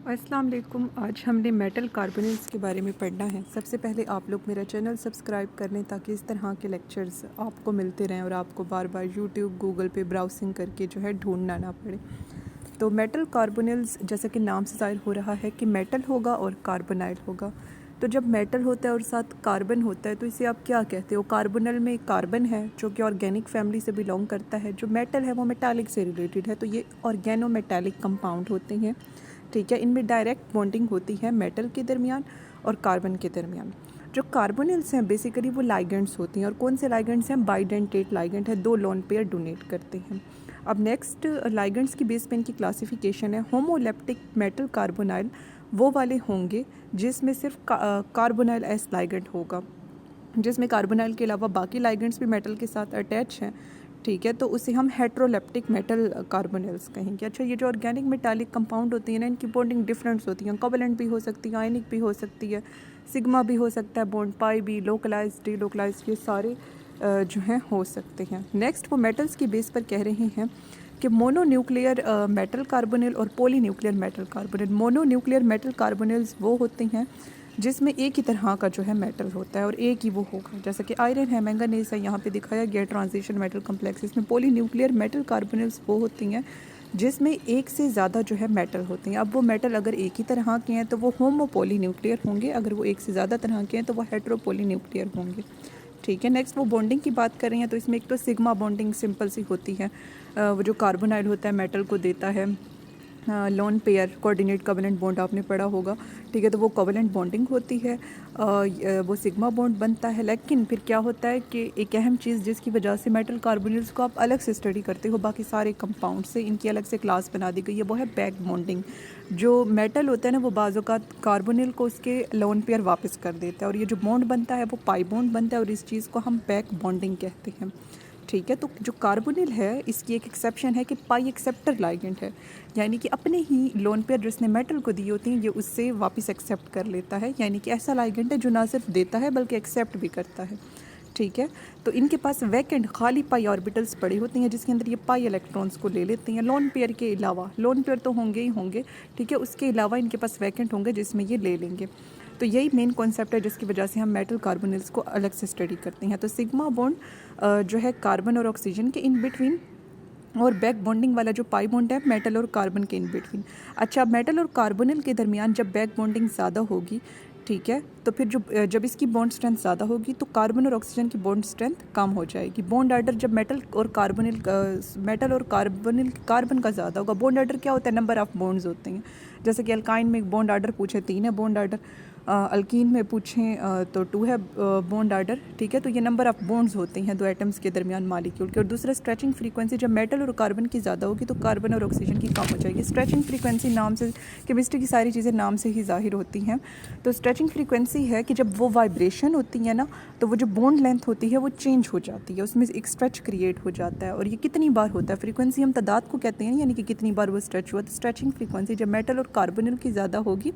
अस्सलाम वालेकुम। आज हमने मेटल कार्बोनेट्स के बारे में पढ़ना है। सबसे पहले आप लोग मेरा चैनल सब्सक्राइब कर लें ताकि इस तरह के लेक्चर्स आपको मिलते रहें और आपको बार बार यूट्यूब गूगल पे ब्राउजिंग करके जो है ढूंढना ना पड़े। तो मेटल कार्बोनेल्स जैसा कि नाम से ज़ाहिर हो रहा है कि मेटल होगा और कार्बोनाइल होगा। तो जब मेटल होता है और साथ कार्बन होता है तो इसे आप क्या कहते हो? कार्बोनल में कार्बन है जो कि ऑर्गेनिक फैमिली से बिलोंग करता है। जो मेटल है वो मेटालिक से रिलेटेड है, तो ये ऑर्गेनो मेटालिक कंपाउंड होते हैं। ठीक है, इनमें डायरेक्ट बॉन्डिंग होती है मेटल के दरमियान और कार्बन के दरमियान। जो कार्बोनिल्स हैं बेसिकली वो लाइगेंड्स होती हैं, और कौन से लाइगेंड्स हैं? बाइडेंटेट लाइगेंड है, 2 लोन पेयर डोनेट करते हैं। अब नेक्स्ट लाइगेंड्स की बेस पे इनकी क्लासिफिकेशन है। होमोलेप्टिक मेटल कार्बोनाइल वो वाले होंगे जिसमें सिर्फ कार्बोनाइल एस लाइगेंड होगा, जिसमें कार्बोनाइल के अलावा बाकी लाइगेंड्स भी मेटल के साथ अटैच हैं। ठीक है, तो उसे हम हेट्रोलेप्टिक मेटल कार्बोनेल्स कहेंगे। अच्छा, ये जो ऑर्गेनिक मेटालिक कंपाउंड होती है ना, इनकी बॉन्डिंग डिफरेंट्स होती हैं। कोवेलेंट भी हो सकती है, आयनिक भी हो सकती है, सिग्मा भी हो सकता है बॉन्ड, पाई भी, लोकलाइज्ड, डीलोकलाइज्ड, ये सारे जो हैं हो सकते हैं। नेक्स्ट वो मेटल्स की बेस पर कह रहे हैं कि मोनोन्यूक्लियर मेटल कार्बोनेल और पॉलीन्यूक्लियर मेटल कार्बोनेल। मोनोन्यूक्लियर मेटल कार्बोनेल्स वो होते हैं जिसमें एक ही तरह का जो है मेटल होता है और एक ही वो होगा, जैसा कि आयरन है, मैंगनीज है, यहाँ पे दिखाया गया ट्रांजिशन मेटल कम्प्लेक्स। इसमें पॉलीन्यूक्लियर मेटल कार्बोनेल्स वो होती हैं जिसमें एक से ज़्यादा जो है मेटल होते हैं। अब वो मेटल अगर एक ही तरह के हैं तो वो होमोपोलीन्यूक्लियर होंगे, अगर वो एक से ज़्यादा तरह के हैं तो वो हेट्रोपोलीन्यूक्लियर होंगे। ठीक है, नेक्स्ट वो बॉन्डिंग की बात कर रहे हैं, तो इसमें एक तो सिग्मा बॉन्डिंग सिंपल सी होती है। वो जो कार्बोनाइल होता है मेटल को देता है lone pair coordinate covalent bond, आपने पढ़ा होगा। ठीक है, तो वो कोवेलेंट बॉन्डिंग होती है, वो सिग्मा बॉन्ड बनता है। लेकिन फिर क्या होता है कि एक अहम चीज़ जिसकी वजह से मेटल कार्बोनिल्स को आप अलग से स्टडी करते हो बाकी सारे कंपाउंड से, इनकी अलग से क्लास बना दी गई है, वो है बैक बॉन्डिंग। जो मेटल होता है ना वो बाज़ औक़ात कार्बोनिल को उसके लोन पेयर वापस कर देता है और ये जो बॉन्ड बनता है वो पाई बॉन्ड बनता है और इस चीज़ को हम बैक बॉन्डिंग कहते हैं। ठीक है, तो जो कार्बोनिल है इसकी एक एक्सेप्शन है कि पाई एक्सेप्टर लाइगेंड है, यानी कि अपने ही लोन पेयर जिसने मेटल को दी होती हैं ये उससे वापस एक्सेप्ट कर लेता है, यानी कि ऐसा लाइगेंड है जो ना सिर्फ देता है बल्कि एक्सेप्ट भी करता है। ठीक है, तो इनके पास वैकेंट खाली पाई ऑर्बिटल्स पड़ी होती हैं जिसके अंदर ये पाई इलेक्ट्रॉन्स को ले लेते हैं। लोन पेयर के अलावा, लोन पेयर तो होंगे ही होंगे, ठीक है, उसके अलावा इनके पास वैकेंट होंगे जिसमें ये ले लेंगे। तो यही मेन कॉन्सेप्ट है जिसकी वजह से हम मेटल कार्बोनिल्स को अलग से स्टडी करते हैं। तो सिग्मा बॉन्ड जो है कार्बन और ऑक्सीजन के इन बिटवीन, और बैक बॉन्डिंग वाला जो पाई बॉन्ड है मेटल और कार्बन के इन बिटवीन। अच्छा, मेटल और कार्बोनिल के दरमियान जब बैक बॉन्डिंग ज़्यादा होगी, ठीक है, तो फिर जब इसकी बॉन्ड स्ट्रेंथ ज़्यादा होगी तो कार्बन और ऑक्सीजन की बॉन्ड स्ट्रेंथ कम हो जाएगी। बॉन्ड आर्डर जब मेटल और कार्बोनिल कार्बन का ज़्यादा होगा। बॉन्ड आर्डर क्या होता है? नंबर ऑफ बॉन्ड्स होते हैं। जैसे कि अल्काइन में बॉन्ड आर्डर पूछे 3 है बॉन्ड आर्डर, अल्कीन में पूछें तो 2 है बॉन्ड आर्डर। ठीक है, तो ये नंबर ऑफ बॉन्ड्स होते हैं दो एटम्स के दरमियान मालिक्यूल के। और दूसरा स्ट्रेचिंग फ्रीक्वेंसी, जब मेटल और कार्बन की ज़्यादा होगी तो कार्बन और ऑक्सीजन की कम हो जाएगी। स्ट्रेचिंग फ्रीक्वेंसी नाम से, केमिस्ट्री की सारी चीज़ें नाम से ही ज़ाहिर होती हैं। तो स्ट्रेचिंग फ्रीक्वेंसी है कि जब वो वाइब्रेशन होती है ना तो वो जो बॉन्ड लेंथ होती है वो चेंज हो जाती है, उसमें एक स्ट्रेच क्रिएट हो जाता है। और ये कितनी बार होता है? फ्रीक्वेंसी हम तादाद को कहते हैं, यानी कि कितनी बार वो स्ट्रेच हुआ। तो स्ट्रेचिंग फ्रीक्वेंसी जब मेटल और कार्बोनिल की ज़्यादा होगी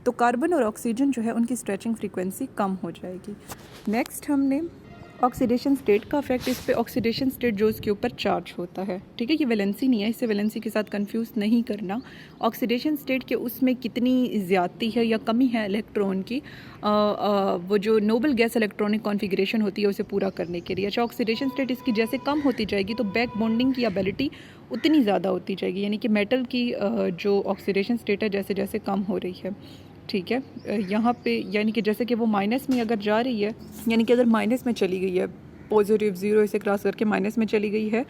तो कार्बन और ऑक्सीजन जो है उनकी स्ट्रेचिंग फ्रीक्वेंसी कम हो जाएगी। नेक्स्ट हमने ऑक्सीडेशन स्टेट का इफेक्ट। इस पे ऑक्सीडेशन स्टेट जो इसके ऊपर चार्ज होता है, ठीक है, ये वैलेंसी नहीं है, इससे वैलेंसी के साथ कंफ्यूज नहीं करना। ऑक्सीडेशन स्टेट के उसमें कितनी ज़्यादती है या कमी है इलेक्ट्रॉन की, वो जो नोबल गैस इलेक्ट्रॉनिक कॉन्फ़िगरेशन होती है उसे पूरा करने के लिए। अच्छा, ऑक्सीडेशन स्टेट इसकी जैसे कम होती जाएगी तो बैक बॉन्डिंग की एबिलिटी उतनी ज़्यादा होती जाएगी, यानी कि मेटल की जो ऑक्सीडेशन स्टेट है जैसे जैसे कम हो रही है। ठीक है, यहाँ पे यानी कि जैसे कि वो माइनस में अगर जा रही है, यानी कि अगर माइनस में चली गई है, पॉजिटिव ज़ीरो से क्रॉस करके माइनस में चली गई है,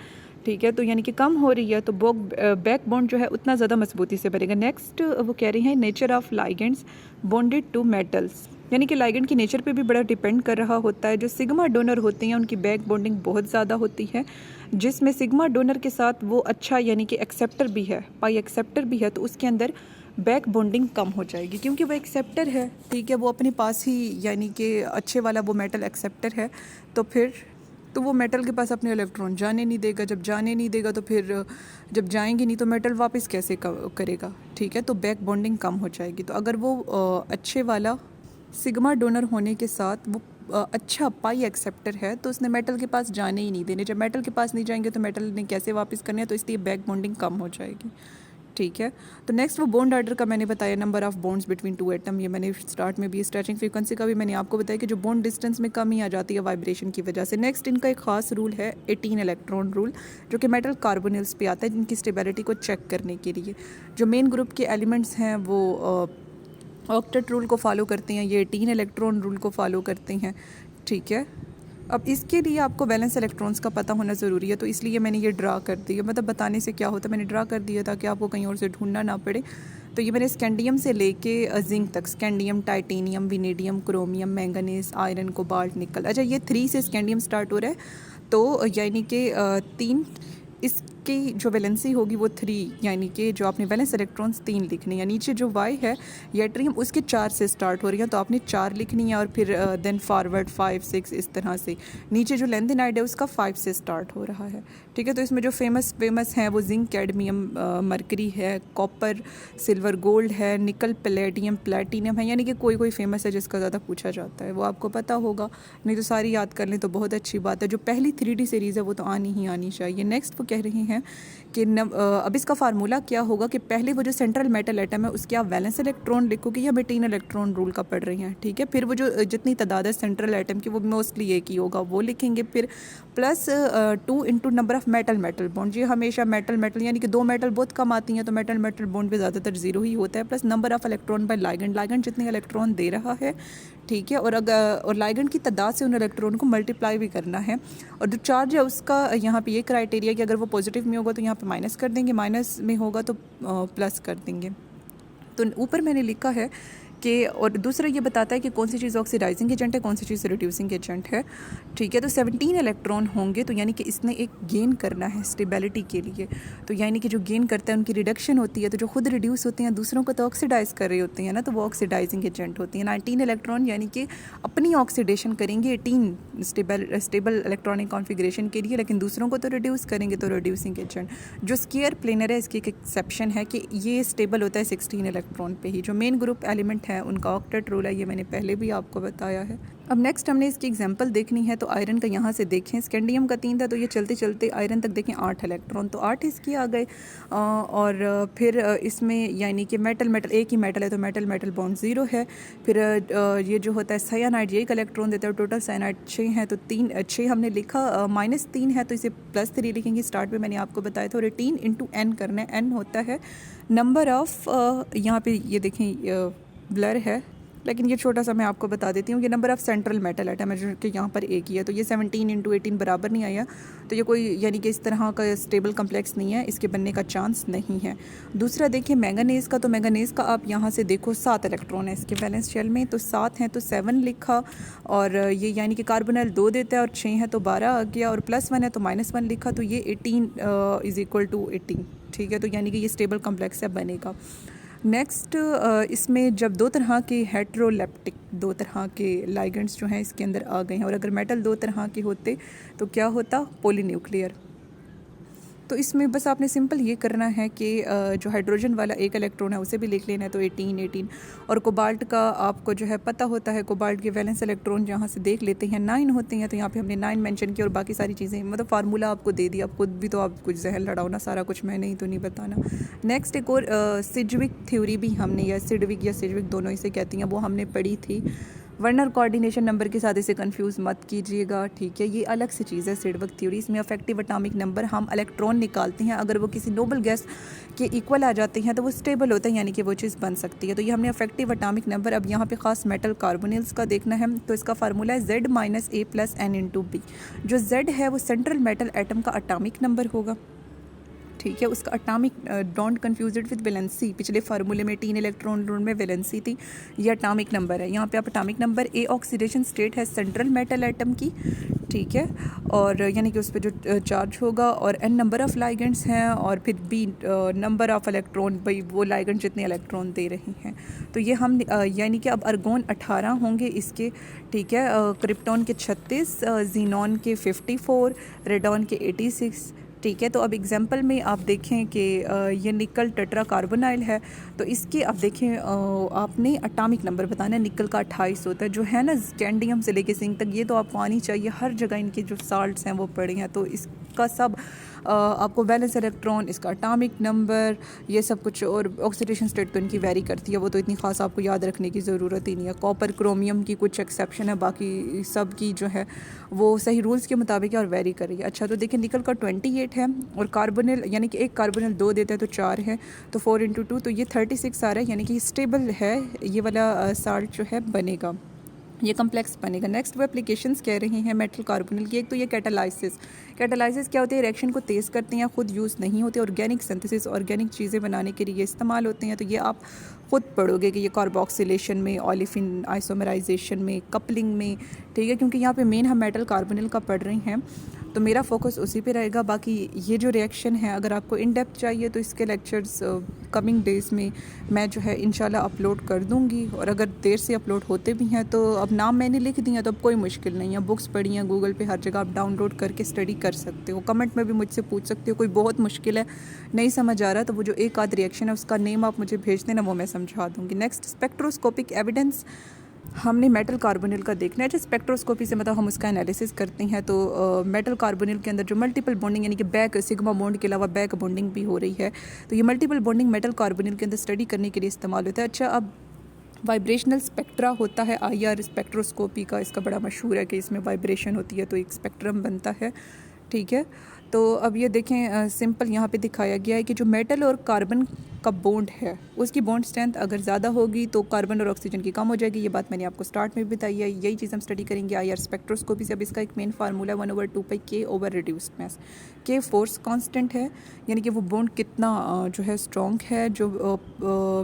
ठीक है, तो यानी कि कम हो रही है, तो बैक बॉन्ड जो है उतना ज़्यादा मजबूती से बनेगा। नेक्स्ट वो कह रही हैं nature of ligands bonded to metals, यानी कि लाइगेंड की नेचर पे भी बड़ा डिपेंड कर रहा होता है। जो सिग्मा डोनर होते हैं उनकी बैक बॉन्डिंग बहुत ज़्यादा होती है, जिसमें सिग्मा डोनर के साथ वो अच्छा यानी कि एक्सेप्टर भी है, पाई एक्सेप्टर भी है, तो उसके अंदर बैक बॉन्डिंग कम हो जाएगी क्योंकि वो एक्सेप्टर है। ठीक है, वो अपने पास ही यानी कि अच्छे वाला वो मेटल एक्सेप्टर है, तो फिर तो वो मेटल के पास अपने इलेक्ट्रॉन जाने नहीं देगा। जब जाने नहीं देगा तो फिर जब जाएंगे नहीं तो मेटल वापस कैसे करेगा? ठीक है, तो बैक बॉन्डिंग कम हो जाएगी। तो अगर वो अच्छे वाला सिग्मा डोनर होने के साथ वो अच्छा पाई एक्सेप्टर है तो उसने मेटल के पास जाने ही नहीं देने। जब मेटल के पास नहीं जाएंगे तो मेटल ने कैसे वापस करने हैं, तो इसलिए बैक बॉन्डिंग कम हो जाएगी। ठीक है। तो नेक्स्ट वो बॉन्ड ऑर्डर का मैंने बताया, number of bonds between two atom, ये मैंने स्टार्ट में भी, स्ट्रेचिंग फ्रीक्वेंसी का भी मैंने आपको बताया कि जो बॉन्ड डिस्टेंस में कमी आ जाती है वाइब्रेशन की वजह से। नेक्स्ट इनका एक खास रूल है 18 इलेक्ट्रॉन रूल, जो कि मेटल कार्बोनिल्स पे आता है, जिनकी स्टेबिलिटी को चेक करने के लिए। जो मेन ग्रुप के एलिमेंट्स हैं वो ऑक्टेट रूल को फॉलो करते हैं, ये 18 इलेक्ट्रॉन रूल को फॉलो करते हैं, ठीक है। अब इसके लिए आपको वैलेंस इलेक्ट्रॉन्स का पता होना ज़रूरी है, तो इसलिए मैंने ये ड्रा कर दिया, मतलब बताने से क्या होता है, मैंने ड्रा कर दिया ताकि आपको कहीं और से ढूंढना ना पड़े। तो ये मैंने स्कैंडियम से लेके जिंक तक, scandium, titanium, vanadium, chromium, manganese, iron, cobalt, nickel. अच्छा, ये 3 से स्कैंडियम स्टार्ट हो रहा है, तो यानी कि 3, इसकी जो वैलेंसी होगी वो 3, यानी कि जो आपने वैलेंस इलेक्ट्रॉन्स 3 लिखने हैं। नीचे जो वाई है यट्रियम, उसके 4 से स्टार्ट हो रही है, तो आपने 4 लिखनी है, और फिर देन फॉरवर्ड 5, 6 इस तरह से। नीचे जो लेंथेनाइड है उसका 5 से स्टार्ट हो रहा है, ठीक है। तो इसमें जो फेमस हैं वो जिंक, कैडमियम, मरकरी है, कॉपर, सिल्वर, गोल्ड है, निकल, पैलेडियम, प्लैटिनम है, यानी कि कोई फेमस है जिसका ज़्यादा पूछा जाता है, वो आपको पता होगा, नहीं तो सारी याद कर लें तो बहुत अच्छी बात है। जो पहली 3D सीरीज़ है वो तो आनी ही आनी चाहिए। नेक्स्ट वो कह रहे हैं कि अब इसका फार्मूला क्या होगा कि पहले वो जो सेंट्रल मेटल एटम है उसके आप वैलेंस इलेक्ट्रॉन लिखोगे, या 18 इलेक्ट्रॉन रूल का पढ़ रही हैं, ठीक है। फिर वो जो जितनी तादाद है सेंट्रल एटम की वो मोस्टली एक ही होगा, वो लिखेंगे। फिर plus 2 into number of metal bond, ये हमेशा मेटल यानी कि 2 मेटल बहुत कम आती हैं, तो मेटल बॉन्ड पे ज़्यादातर 0 ही होता है। Plus number of electron by ligand जितने इलेक्ट्रॉन दे रहा है, ठीक है। और लाइगेंड की तादाद से उन इलेक्ट्रॉन को मल्टीप्लाई भी करना है। और जो चार्ज है उसका यहाँ पे ये क्राइटेरिया कि अगर वो पॉजिटिव में होगा तो यहाँ पे माइनस कर देंगे, माइनस में होगा तो प्लस कर देंगे। तो ऊपर मैंने लिखा है कि, और दूसरा ये बताता है कि कौन सी चीज़ ऑक्सीडाइजिंग एजेंट है, कौन सी चीज़ रिड्यूसिंग एजेंट है, ठीक है। तो 17 इलेक्ट्रॉन होंगे, तो यानी कि इसने एक गेन करना है स्टेबिलिटी के लिए, तो यानी कि जो गेन करता है उनकी रिडक्शन होती है, तो जो खुद रिड्यूस होते हैं दूसरों को तो ऑक्सीडाइज कर रहे होते हैं ना, तो वो ऑक्सीडाइजिंग एजेंट होती है। 19 इलेक्ट्रॉन यानी कि अपनी ऑक्सीडेशन करेंगे 18 स्टेबल इलेक्ट्रॉनिक कॉन्फिगरेशन के लिए, लेकिन दूसरों को तो रिड्यूस करेंगे, तो रिड्यूसिंग एजेंट। जो स्क्वायर प्लेनर है इसकी एक एक्सेप्शन है कि ये स्टेबल होता है 16 इलेक्ट्रॉन पे ही। जो मेन ग्रुप एलिमेंट है उनका ऑक्टेट रूल है, ये मैंने पहले भी आपको बताया है। अब नेक्स्ट हमने इसकी एग्जांपल देखनी है, तो आयरन का यहाँ से देखें, स्कैंडियम का 3 था, तो ये चलते चलते आयरन तक देखें 8 इलेक्ट्रॉन, तो 8 इसकी आ गए। और फिर इसमें यानी कि मेटल एक ही मेटल है, तो मेटल बॉन्ड 0 है। फिर ये जो होता है साइनाइड, ये एक इलेक्ट्रॉन देता है, टोटल साइनाइड 6 हैं, तो 6 हमने लिखा, -3 है तो इसे +3 लिखेंगे। स्टार्ट में मैंने आपको बताया था। और 18 इंटू n करना है, n होता है नंबर ऑफ, यहाँ पे ये देखें ब्लर है, लेकिन ये छोटा सा मैं आपको बता देती हूँ, ये number of central metal atom है जो कि यहाँ पर एक ही है, तो ये 17 इंटू 18 बराबर नहीं आया, तो ये कोई यानी कि इस तरह का स्टेबल कम्प्लेक्स नहीं है, इसके बनने का चांस नहीं है। दूसरा देखिए मैंगनीज़ का, तो मैंगनीज़ का आप यहाँ से देखो 7 इलेक्ट्रॉन है इसके वैलेंस शेल में, तो 7 हैं तो 7 लिखा, और ये यानी कि कार्बोनाइल 2 देता है, और 6 है तो 12 आ गया, और +1 है तो -1 लिखा, तो ये 18 = 18, ठीक है। तो यानी कि ये स्टेबल कम्प्लेक्स है बनेगा। नेक्स्ट इसमें जब 2 तरह के हेट्रोलेप्टिक, 2 तरह के लाइगेंड्स जो हैं इसके अंदर आ गए हैं, और अगर मेटल 2 तरह के होते तो क्या होता, पॉलीन्यूक्लियर। तो इसमें बस आपने सिंपल ये करना है कि जो हाइड्रोजन वाला एक इलेक्ट्रॉन है उसे भी लिख लेना है, तो 18। और कोबाल्ट का आपको जो है पता होता है, कोबाल्ट के वैलेंस इलेक्ट्रॉन जहाँ से देख लेते हैं 9 होते हैं, तो यहाँ पे हमने 9 मेंशन किया, और बाकी सारी चीज़ें मतलब फार्मूला आपको दे दिया, आप खुद भी तो आप कुछ जहल लड़ाओ ना, सारा कुछ मैं नहीं तो नहीं बताना। नेक्स्ट एक और सिज्विक थ्योरी भी हमने, या सिडविक दोनों इसे कहती हैं, वो हमने पढ़ी थी। वर्नर कोऑर्डिनेशन नंबर के साथ इसे कंफ्यूज मत कीजिएगा, ठीक है। ये अलग से चीज़ है सिडविक थ्योरी, इसमें इफेक्टिव एटॉमिक नंबर हम इलेक्ट्रॉन निकालते हैं, अगर वो किसी नोबल गैस के इक्वल आ जाते हैं तो वो स्टेबल होता है, यानी कि वो चीज़ बन सकती है। तो ये हमने इफेक्टिव एटॉमिक नंबर। अब यहाँ पे ख़ास मेटल कार्बोनिल्स का देखना है, तो इसका फार्मूला है Z - A + N × B। जो Z है वो सेंट्रल मेटल एटम का एटॉमिक नंबर होगा, ठीक है। उसका atomic, don't confuse it with valency, पिछले फार्मूले में 3 इलेक्ट्रॉन रूल में वैलेंसी थी, ये एटॉमिक नंबर है। यहाँ पे आप atomic number, A oxidation state है सेंट्रल मेटल एटम की, ठीक है, और यानी कि उस पर जो चार्ज होगा, और N नंबर ऑफ़ लाइगेंड्स हैं, और फिर B नंबर ऑफ़ इलेक्ट्रॉन, भाई वो लाइगेंड जितने इलेक्ट्रॉन दे रही हैं। तो ये हम यानी कि अब अर्गोन 18 होंगे इसके, ठीक है, क्रिप्टॉन के 36, जीनॉन के 54, रेडॉन के 86, ठीक है। तो अब एग्जांपल में आप देखें कि ये निकल टेट्रा कार्बोनाइल है, तो इसके आप देखें आपने एटॉमिक नंबर बताना है। निकल का 28 होता है, जो है ना स्कैंडियम से लेके जिंक तक, ये तो आपको आनी चाहिए, हर जगह इनके जो साल्ट्स हैं वो पड़े हैं, तो इस इसका सब आपको वैलेंस इलेक्ट्रॉन, इसका एटॉमिक नंबर, ये सब कुछ, और ऑक्सीडेशन स्टेट तो इनकी वेरी करती है, वो तो इतनी ख़ास आपको याद रखने की ज़रूरत ही नहीं है। कॉपर क्रोमियम की कुछ एक्सेप्शन है, बाकी सब की जो है वो सही रूल्स के मुताबिक है और वेरी कर रही है। अच्छा, तो देखिए निकल का 28 है और कार्बोनिल यानी कि एक कार्बोनिल 2 देता है तो 4 है, तो 4 × 2 तो ये 36 आ रहा है, यानी कि स्टेबल है, ये वाला साल्ट जो है बनेगा, ये कम्प्लेक्स बनेगा। नेक्स्ट वो एप्लीकेशंस कह रही हैं मेटल कार्बोनिल की। एक तो ये कैटालाइसिस क्या होती है, रिएक्शन को तेज़ करते हैं, खुद यूज़ नहीं होते, ऑर्गेनिक सिंथेसिस, ऑर्गेनिक चीज़ें बनाने के लिए इस्तेमाल होते हैं। तो ये आप खुद पढ़ोगे कि ये कार्बोक्सिलेशन में, ओलेफिन आइसोमराइजेशन में, कपलिंग में, ठीक है, क्योंकि यहाँ पे मेन हम मेटल कार्बोनिल का पढ़ रही हैं, तो मेरा फोकस उसी पे रहेगा। बाकी ये जो रिएक्शन है, अगर आपको इन डेप्थ चाहिए तो इसके लेक्चर्स कमिंग डेज़ में मैं जो है इंशाल्लाह अपलोड कर दूँगी, और अगर देर से अपलोड होते भी हैं तो अब नाम मैंने लिख दिया तो अब कोई मुश्किल नहीं है, बुक्स पढ़ी हैं गूगल पे, हर जगह आप डाउनलोड करके स्टडी कर सकते हो। कमेंट में भी मुझसे पूछ सकते हो, कोई बहुत मुश्किल है नहीं समझ आ रहा तो वो जो एक आध रिएक्शन है उसका नेम आप मुझे भेज देना, वो मैं समझा दूँगी। नेक्स्ट स्पेक्ट्रोस्कोपिक एविडेंस, हमने मेटल कार्बोनिल का देखना है। जो स्पेक्ट्रोस्कोपी से मतलब हम उसका एनालिसिस करते हैं, तो मेटल कार्बोनिल के अंदर जो मल्टीपल बॉन्डिंग यानी कि बैक सिग्मा बॉन्ड के अलावा बैक बॉन्डिंग भी हो रही है, तो ये मल्टीपल बॉन्डिंग मेटल कार्बोनिल के अंदर स्टडी करने के लिए इस्तेमाल होता है। अच्छा, अब वाइब्रेशनल स्पेक्ट्रा होता है IR स्पेक्ट्रोस्कोपी का, इसका बड़ा मशहूर है कि इसमें वाइब्रेशन होती है तो एक स्पेक्ट्रम बनता है, ठीक है। तो अब ये देखें, सिंपल यहाँ पे दिखाया गया है कि जो मेटल और कार्बन का बॉन्ड है उसकी बॉन्ड स्ट्रेंथ अगर ज़्यादा होगी तो कार्बन और ऑक्सीजन की कम हो जाएगी। ये बात मैंने आपको स्टार्ट में बताई है, यही चीज़ हम स्टडी करेंगे IR स्पेक्ट्रोस्कोपी से। अब इसका एक मेन फार्मूला 1/2π K रिड्यूस्ड मास। K फोर्स कांस्टेंट है, यानी कि वो बॉन्ड कितना जो है स्ट्रॉन्ग है, जो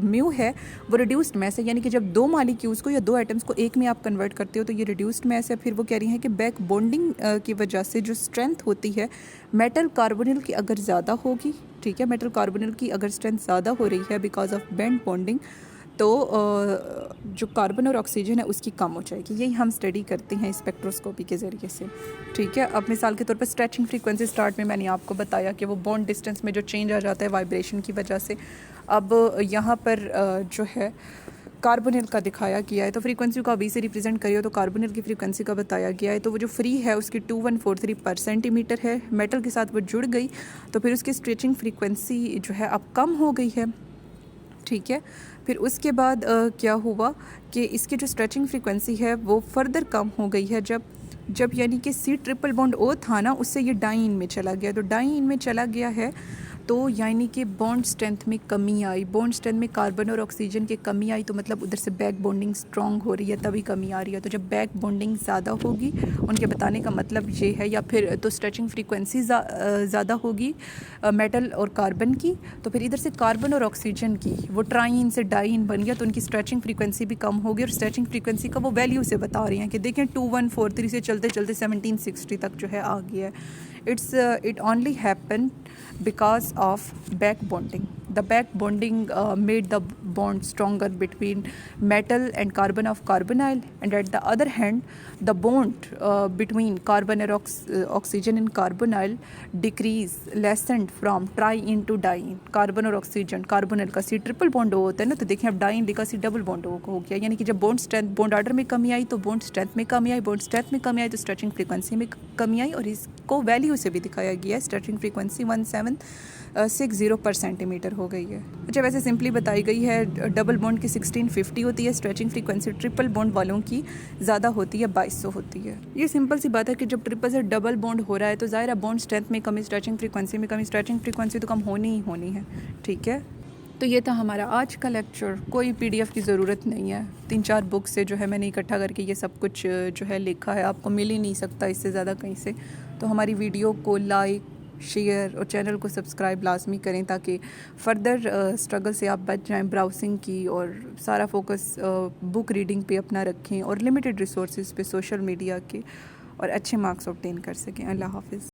म्यू है वो रिड्यूस्ड मास है, यानी कि जब 2 मॉलिक्यूल्स को या 2 एटम्स को एक में आप कन्वर्ट करते हो तो ये रिड्यूस्ड मास है। फिर वो कह रही हैं कि बैक बॉन्डिंग की वजह से जो स्ट्रेंथ होती है मेटल कार्बोनिल की अगर ज़्यादा होगी, ठीक है, मेटल कार्बोनिल की अगर स्ट्रेंथ ज़्यादा हो रही है बिकॉज ऑफ बैंड बॉन्डिंग, तो जो कार्बन और ऑक्सीजन है उसकी कम हो जाएगी। यही हम स्टडी करते हैं स्पेक्ट्रोस्कोपी के ज़रिए से, ठीक है। अब मिसाल के तौर पर स्ट्रेचिंग फ्रीक्वेंसी स्टार्ट में मैंने आपको बताया कि वो बॉन्ड डिस्टेंस में जो चेंज आ जाता है वाइब्रेशन की वजह से। अब यहाँ पर जो है कार्बोनिल का दिखाया गया है, तो फ्रीक्वेंसी को अभी से रिप्रेजेंट करिए तो कार्बोनिल की फ्रीक्वेंसी का बताया गया है, तो वो जो फ्री है उसकी 2143 पर सेंटीमीटर है। मेटल के साथ वो जुड़ गई तो फिर उसकी स्ट्रेचिंग फ्रीक्वेंसी जो है अब कम हो गई है, ठीक है। फिर उसके बाद क्या हुआ कि इसकी जो स्ट्रेचिंग फ्रीक्वेंसी है वो फर्दर कम हो गई है, जब यानी कि C ट्रिपल बॉन्ड O था ना, उससे ये डाइन में चला गया, तो डाइन में चला गया है तो यानी कि बॉन्ड स्ट्रेंथ में कमी आई, बॉन्ड स्ट्रेंथ में कार्बन और ऑक्सीजन की कमी आई, तो मतलब उधर से बैक बॉन्डिंग स्ट्रॉन्ग हो रही है तभी कमी आ रही है। तो जब बैक बॉन्डिंग ज़्यादा होगी, उनके बताने का मतलब ये है, या फिर तो स्ट्रेचिंग फ्रीक्वेंसी ज़्यादा होगी मेटल और कार्बन की, तो फिर इधर से कार्बन और ऑक्सीजन की वो ट्राइन से डाइन बन गया, तो उनकी स्ट्रेचिंग फ्रीक्वेंसी भी कम होगी। और स्ट्रेचिंग फ्रीक्वेंसी का वो वैल्यू से बता रही हैं कि देखें 2143 से चलते चलते 1760 तक जो है आ गया है। It only happened because of back bonding. The back bonding made the bond stronger between metal and carbon of carbonyl, and at the other hand, the bond between carbon and oxygen in carbonyl lessened from tri-ine to diene. Carbon और oxygen, carbonyl का C triple bond होता है ना, तो देखें अब dine लिखा C double bond हो गया, यानी कि जब बॉन्ड स्ट्रेंथ, बॉन्ड ऑर्डर में कमी आई तो बॉन्ड स्ट्रेंथ में कमी आई, बॉन्ड स्ट्रेंथ में कमी आई तो स्ट्रेचिंग फ्रीक्वेंसी में कमी आई, और इसको वैल्यू से भी दिखाया गया है। स्ट्रेचिंग फ्रीक्वेंसी 1760 पर सेंटीमीटर हो गई है। अच्छा, वैसे सिंपली बताई गई है, डबल बॉन्ड की 1650 होती है स्ट्रेचिंग फ्रीक्वेंसी, ट्रिपल बॉन्ड वालों की ज़्यादा होती है, 2200 होती है। ये सिंपल सी बात है कि जब ट्रिपल से डबल बॉन्ड हो रहा है तो ज़ाहिर है बॉन्ड स्ट्रेंथ में कमी, स्ट्रेचिंग फ्रीक्वेंसी में कमी, स्ट्रेचिंग फ्रीक्वेंसी तो कम होनी ही होनी है, ठीक है। तो ये था हमारा आज का लेक्चर। कोई PDF की ज़रूरत नहीं है, 3-4 बुक से जो है मैंने इकट्ठा करके ये सब कुछ जो है लिखा है, आपको मिल ही नहीं सकता इससे ज़्यादा कहीं से। तो हमारी वीडियो को लाइक, शेयर और चैनल को सब्सक्राइब लाजमी करें ताकि फ़र्दर स्ट्रगल से आप बच जाएं ब्राउजिंग की, और सारा फोकस बुक रीडिंग पे अपना रखें और लिमिटेड रिसोर्सेज पे सोशल मीडिया के, और अच्छे मार्क्स ऑब्टेन कर सकें। अल्लाह हाफ़िज़।